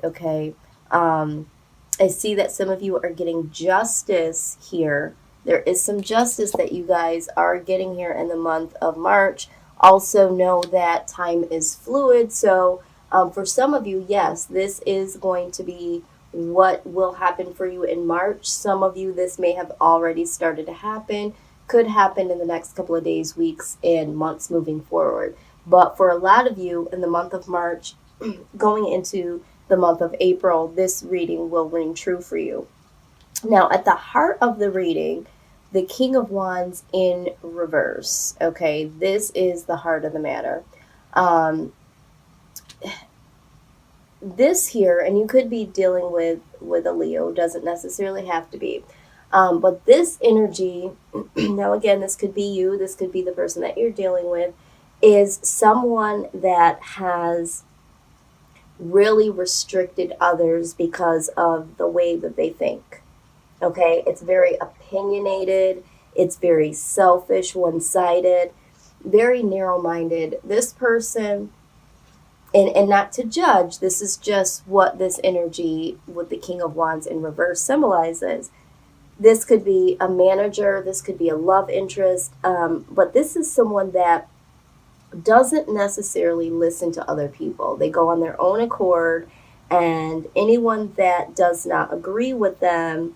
Okay. Um, I see that some of you are getting justice here. There is some justice that you guys are getting here in the month of March. Also, know that time is fluid. So, for some of you, yes, this is going to be what will happen for you in March. Some of you, this may have already started to happen, could happen in the next couple of days, weeks, and months moving forward. But for a lot of you, in the month of March, going into the month of April, this reading will ring true for you. Now, at the heart of the reading, the King of Wands in reverse. Okay, this is the heart of the matter. Um, this here, and you could be dealing with a Leo, doesn't necessarily have to be. But this energy, now again, this could be you, this could be the person that you're dealing with, is someone that has really restricted others because of the way that they think. Okay, it's very opinionated, it's very selfish, one sided, very narrow minded. This person, and not to judge, this is just what this energy with the King of Wands in reverse symbolizes. This could be a manager, this could be a love interest, but this is someone that doesn't necessarily listen to other people. They go on their own accord, and anyone that does not agree with them,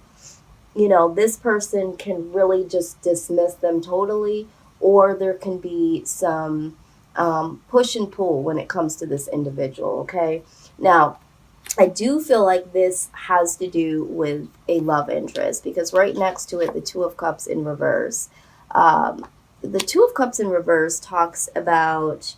this person can really just dismiss them totally, or there can be some push and pull when it comes to this individual, okay? Now, I do feel like this has to do with a love interest because right next to it, the Two of Cups in reverse. Um, the Two of Cups in reverse talks about,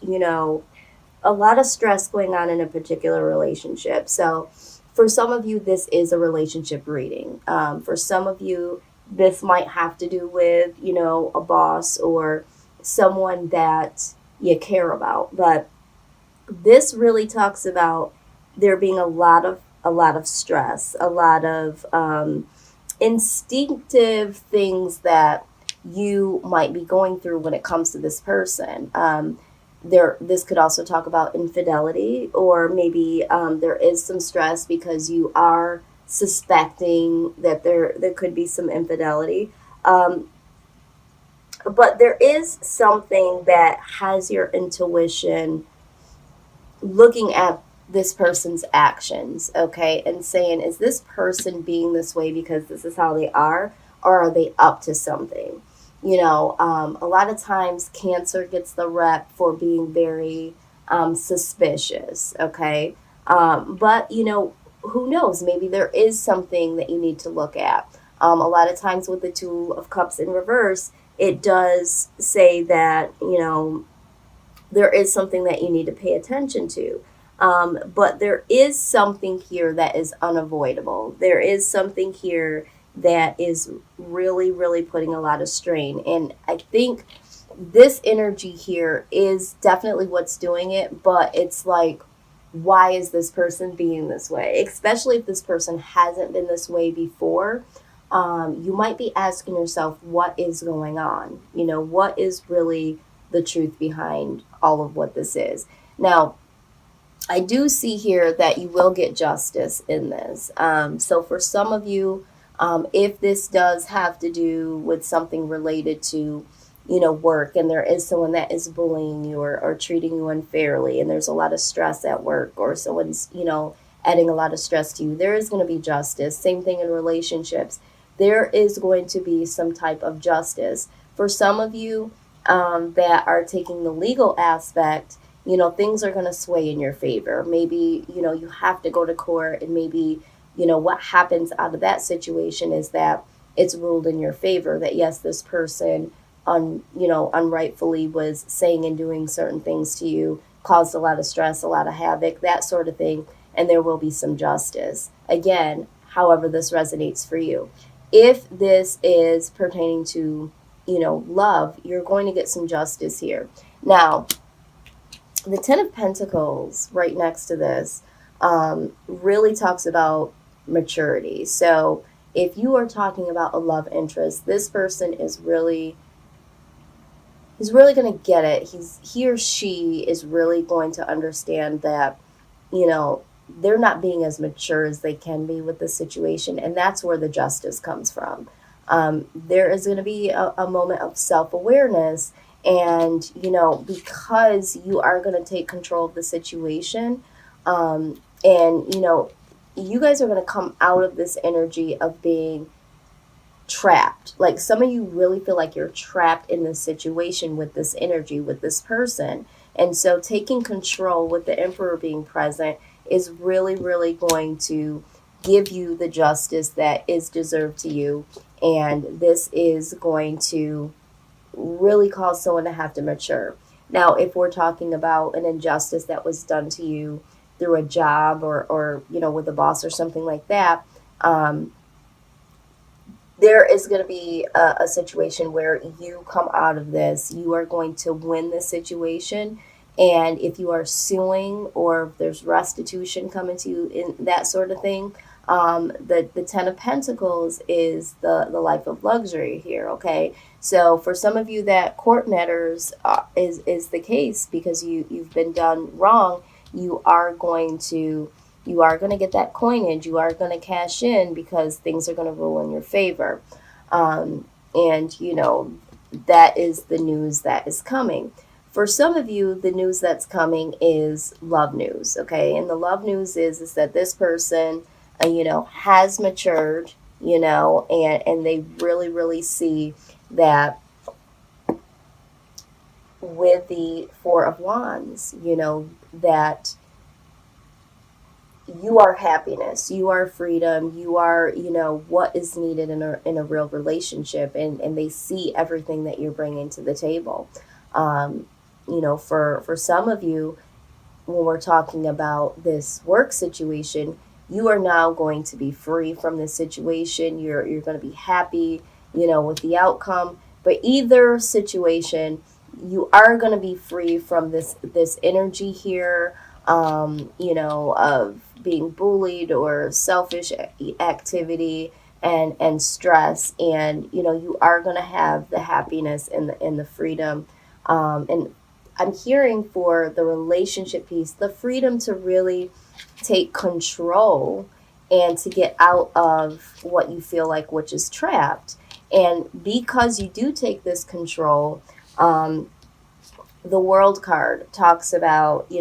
a lot of stress going on in a particular relationship. So, for some of you, this is a relationship reading. For some of you, this might have to do with, a boss or someone that you care about. But this really talks about there being a lot of stress, a lot of instinctive things that you might be going through when it comes to this person. This could also talk about infidelity, or maybe there is some stress because you are suspecting that there could be some infidelity. Um, but there is something that has your intuition looking at this person's actions, okay, and saying, is this person being this way because this is how they are, or are they up to something? A lot of times Cancer gets the rep for being very suspicious, okay? But, who knows? Maybe there is something that you need to look at. A lot of times with the Two of Cups in reverse, it does say that, there is something that you need to pay attention to. But there is something here that is unavoidable. There is something here that is really, really putting a lot of strain. And I think this energy here is definitely what's doing it, but it's like, why is this person being this way? Especially if this person hasn't been this way before. You might be asking yourself, what is going on? What is really the truth behind all of what this is? Now, I do see here that you will get justice in this. So for some of you, if this does have to do with something related to, work, and there is someone that is bullying you or treating you unfairly, and there's a lot of stress at work, or someone's, adding a lot of stress to you, there is going to be justice. Same thing in relationships. There is going to be some type of justice. For some of you that are taking the legal aspect, things are going to sway in your favor. Maybe, you have to go to court, and maybe, what happens out of that situation is that it's ruled in your favor that yes, this person unrightfully was saying and doing certain things to you, caused a lot of stress, a lot of havoc, that sort of thing, and there will be some justice. Again, however this resonates for you. If this is pertaining to, love, you're going to get some justice here. Now, the Ten of Pentacles right next to this really talks about maturity. So if you are talking about a love interest, this person is really he's really going to get it. He or she is really going to understand that, you know, they're not being as mature as they can be with the situation, and that's where the justice comes from. There is going to be a moment of self-awareness, and because you are going to take control of the situation, and you guys are going to come out of this energy of being trapped. Like, some of you really feel like you're trapped in this situation with this energy, with this person. And so taking control with the Emperor being present is really, really going to give you the justice that is deserved to you. And this is going to really cause someone to have to mature. Now, if we're talking about an injustice that was done to you through a job, or with a boss or something like that, there is going to be a situation where you come out of this. You are going to win this situation. And if you are suing, or if there's restitution coming to you in that sort of thing, the Ten of Pentacles is the life of luxury here, okay? So for some of you, that court matters is the case because you've been done wrong. You are going to get that coinage. You are going to cash in because things are going to rule in your favor. And that is the news that is coming. For some of you, the news that's coming is love news, okay? And the love news is that this person, has matured, and they really, really see that with the Four of Wands, that you are happiness, you are freedom, you are, what is needed in a real relationship, and they see everything that you're bringing to the table. For some of you, when we're talking about this work situation, you are now going to be free from this situation. You're going to be happy, with the outcome. But either situation, you are going to be free from this energy here, of being bullied or selfish activity and stress, and you are going to have the happiness and the freedom, and I'm hearing for the relationship piece, the freedom to really take control and to get out of what you feel like, which is trapped. And because you do take this control, the World card talks about,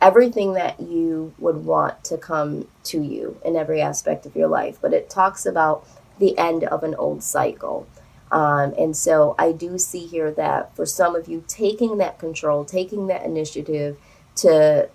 everything that you would want to come to you in every aspect of your life. But it talks about the end of an old cycle. And so I do see here that for some of you, taking that control, taking that initiative to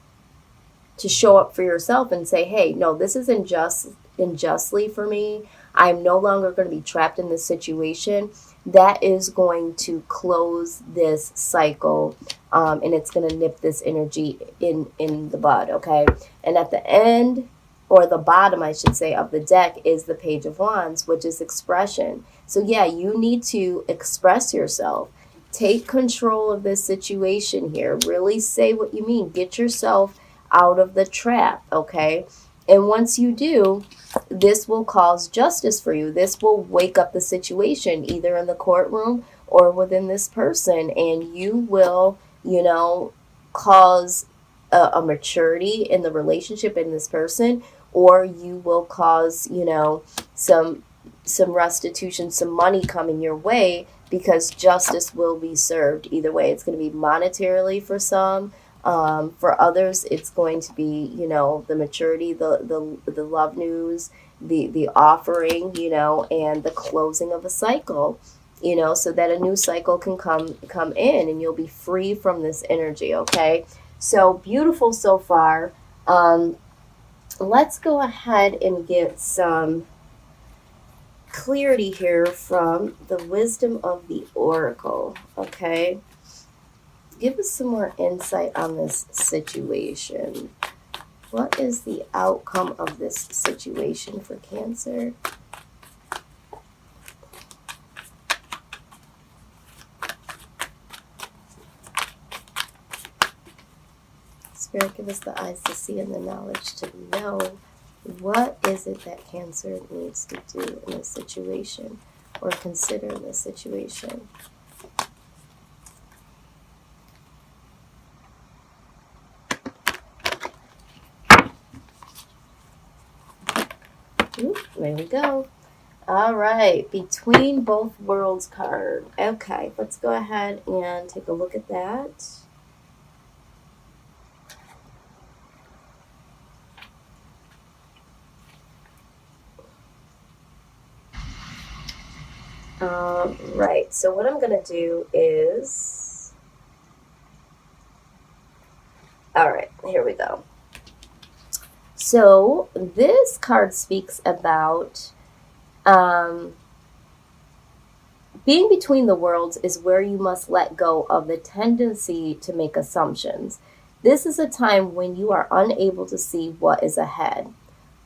show up for yourself and say, hey, no, this is unjustly for me. I'm no longer going to be trapped in this situation. That is going to close this cycle, and it's going to nip this energy in the bud, okay? And at the end, or the bottom, I should say, of the deck is the Page of Wands, which is expression. So yeah, you need to express yourself. Take control of this situation here. Really say what you mean. Get yourself out of the trap, okay? And once you do, this will cause justice for you. This will wake up the situation, either in the courtroom or within this person, and you will, cause a maturity in the relationship in this person, or you will cause, some restitution, some money coming your way, because justice will be served either way. It's going to be monetarily for some. For others, it's going to be, the maturity, the love news, the offering, and the closing of a cycle, so that a new cycle can come in, and you'll be free from this energy. Okay, so beautiful so far. Let's go ahead and get some clarity here from the wisdom of the Oracle. Okay, give us some more insight on this situation. What is the outcome of this situation for Cancer? Spirit, give us the eyes to see and the knowledge to know. What is it that Cancer needs to do in this situation, or consider in this situation? Oop, there we go. All right, between both worlds card. Okay, let's go ahead and take a look at that. Right, so what I'm going to do is. All right, here we go. So this card speaks about um, being between the worlds is where you must let go of the tendency to make assumptions. This is a time when you are unable to see what is ahead.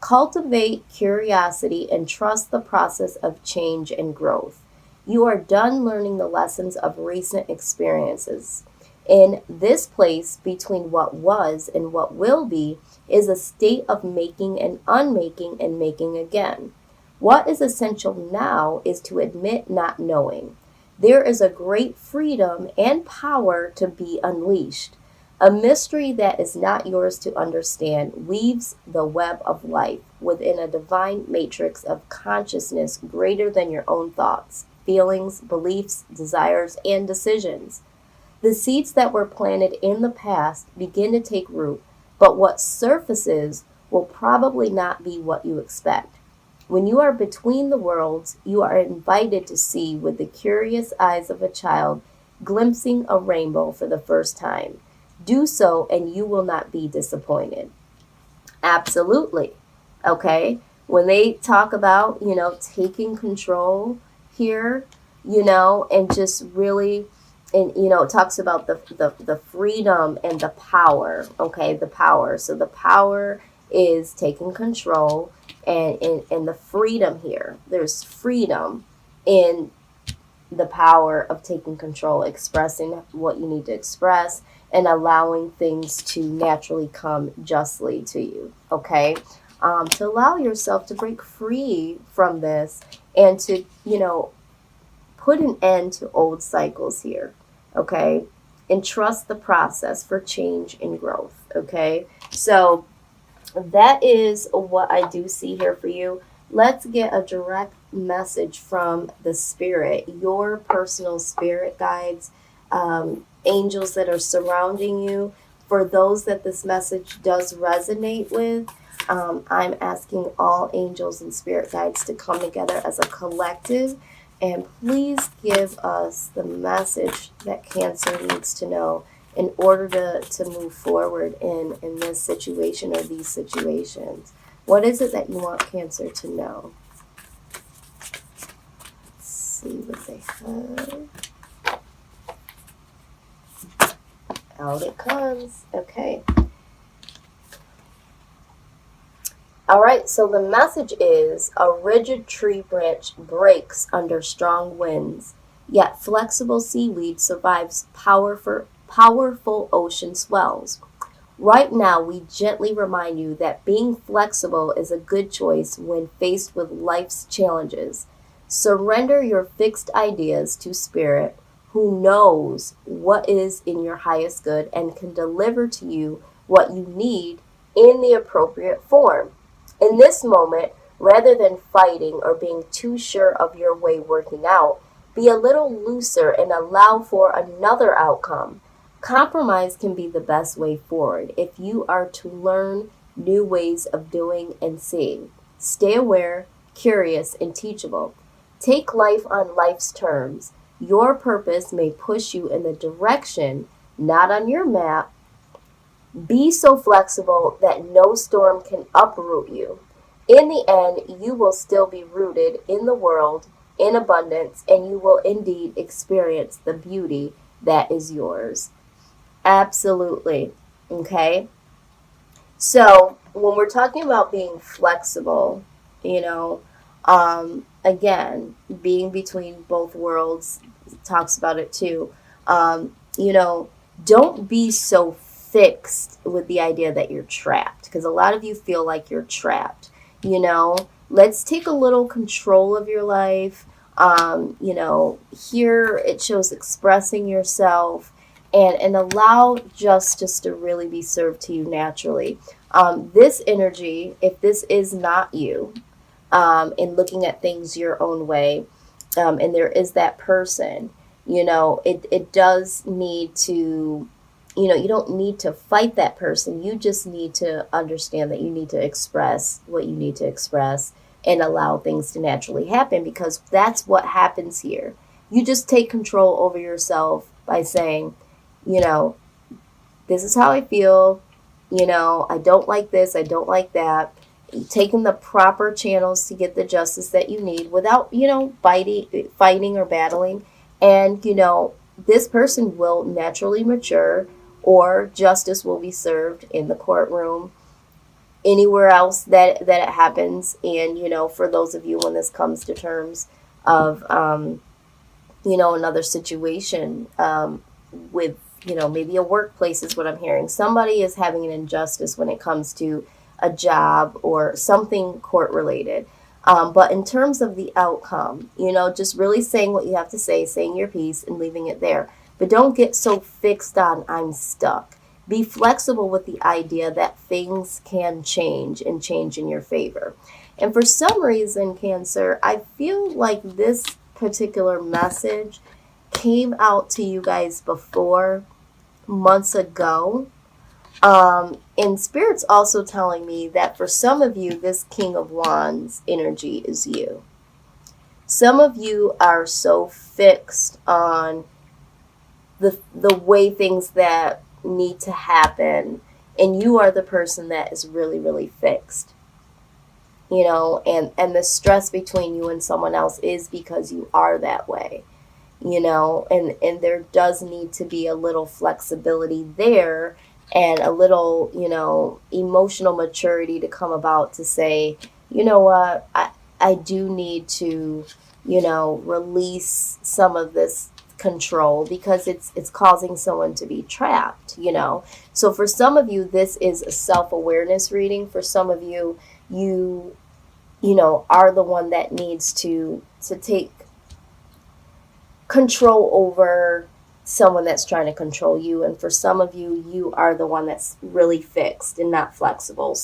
Cultivate curiosity and trust the process of change and growth. You are done learning the lessons of recent experiences. In this place between what was and what will be is a state of making and unmaking and making again. What is essential now is to admit not knowing. There is a great freedom and power to be unleashed. A mystery that is not yours to understand weaves the web of life within a divine matrix of consciousness greater than your own thoughts, feelings, beliefs, desires, and decisions. The seeds that were planted in the past begin to take root, but what surfaces will probably not be what you expect. When you are between the worlds, you are invited to see with the curious eyes of a child glimpsing a rainbow for the first time. Do so, and you will not be disappointed. Absolutely. Okay. When they talk about, taking control here, and just really, and, it talks about the freedom and the power. Okay. The power. So the power is taking control and the freedom here. There's freedom in the power of taking control, expressing what you need to express, and allowing things to naturally come justly to you. Okay, to allow yourself to break free from this and to put an end to old cycles here. Okay, and trust the process for change and growth. Okay, so that is what I do see here for you. Let's get a direct message from the spirit, your personal spirit guides, angels that are surrounding you. For those that this message does resonate with, I'm asking all angels and spirit guides to come together as a collective and please give us the message that Cancer needs to know in order to move forward in this situation or these situations. What is it that you want Cancer to know? Let's see what they have. Out it comes. Okay. All right, so the message is a rigid tree branch breaks under strong winds, yet flexible seaweed survives powerful ocean swells. Right now, we gently remind you that being flexible is a good choice when faced with life's challenges. Surrender your fixed ideas to Spirit, who knows what is in your highest good and can deliver to you what you need in the appropriate form. In this moment, rather than fighting or being too sure of your way working out, be a little looser and allow for another outcome. Compromise can be the best way forward if you are to learn new ways of doing and seeing. Stay aware, curious, and teachable. Take life on life's terms. Your purpose may push you in the direction not on your map. Be so flexible that no storm can uproot you. In the end, you will still be rooted in the world in abundance, and you will indeed experience the beauty that is yours. Absolutely. Okay. So when we're talking about being flexible, you know, again, being between both worlds talks about it too. You know, don't be so fixed with the idea that you're trapped because a lot of you feel like you're trapped. You know, let's take a little control of your life. Here it shows expressing yourself and allow justice to really be served to you naturally. This energy, if this is not you, and looking at things your own way. And there is that person, it does need to, you don't need to fight that person. You just need to understand that you need to express what you need to express and allow things to naturally happen, because that's what happens here. You just take control over yourself by saying, you know, this is how I feel. I don't like this. I don't like that. Taking the proper channels to get the justice that you need without, fighting or battling. And, this person will naturally mature, or justice will be served in the courtroom, anywhere else that it happens. And, for those of you, when this comes to terms of, another situation, with, maybe a workplace is what I'm hearing. Somebody is having an injustice when it comes to a job or something court related. But in terms of the outcome, just really saying what you have to say, saying your piece and leaving it there. But don't get so fixed on I'm stuck. Be flexible with the idea that things can change and change in your favor. And for some reason, Cancer, I feel like this particular message came out to you guys before, months ago. And Spirit's also telling me that for some of you, this King of Wands energy is you. Some of you are so fixed on the way things that need to happen, and you are the person that is really, really fixed. And the stress between you and someone else is because you are that way. And there does need to be a little flexibility there, and a little, emotional maturity to come about to say, you know what, I do need to, release some of this control, because it's causing someone to be trapped. So for some of you, this is a self-awareness reading. For some of you, are the one that needs to take control over someone that's trying to control you. And for some of you, you are the one that's really fixed and not flexible. So